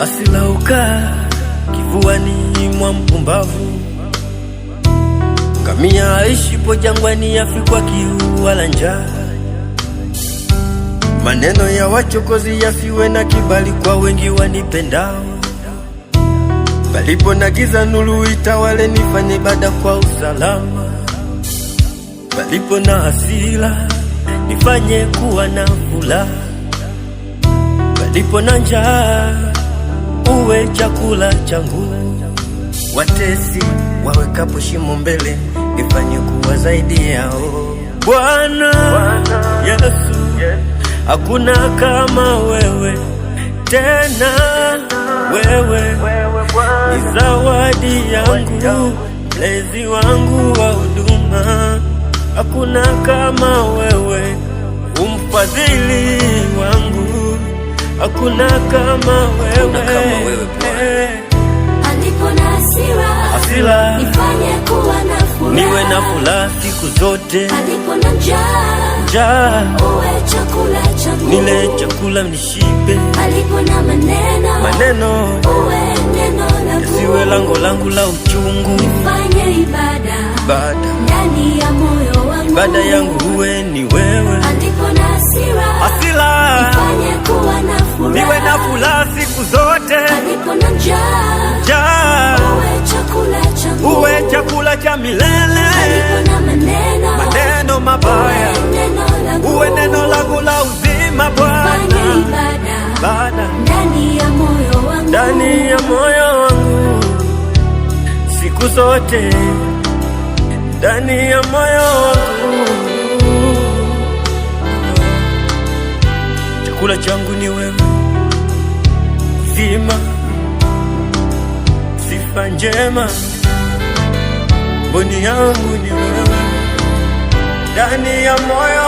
Hasira ukaa kifuani mwa mpumbavu. Ngamia aishipo jangwani yafikwa kiu wala njaa. Maneno ya wachokozi yafiwe na kibali kwa wengi wanipendao. Palipo na giza nuru itawale, nifanye ibada kwa usalama. Palipo na hasira nifanye kuwa na furaha. Palipo na njaa uwe chakula changu. Watesi wawekapo shimo mbele, nifanye kuwa zaidi yao. Bwana Yesu, hakuna kama wewe tena. Wewe ni zawadi yangu, mlezi wangu wa huduma. Hakuna kama wewe, umfadhili wangu. Hakuna kama wewe, alipo na hasira nifanye kuwa na furaha. Niwe na furaha siku zote. Alipo na njaa uwe chakula changu. Nile chakula nishibe. Alipo na maneno uwe neno langu. Siwe lango la uchungu. Nifanye ibada ndani ya moyo wangu. Ibada yangu uwe ni wewe. Alipo na hasira nifanye kuwa na furaha. Niwe na furaha siku zote. Alipo na njaa uwe chakula changu. Uwe chakula cha milele. Alipo na maneno mabaya uwe neno langu la uzima. Bwana, nifanye ibada ndani ya moyo wangu. Ndani ya moyo wangu siku zote. Ndani ya moyo wangu chakula changu ni wewe. Zima sifa njema, mboni yangu ni wewe. Ndani ya moyo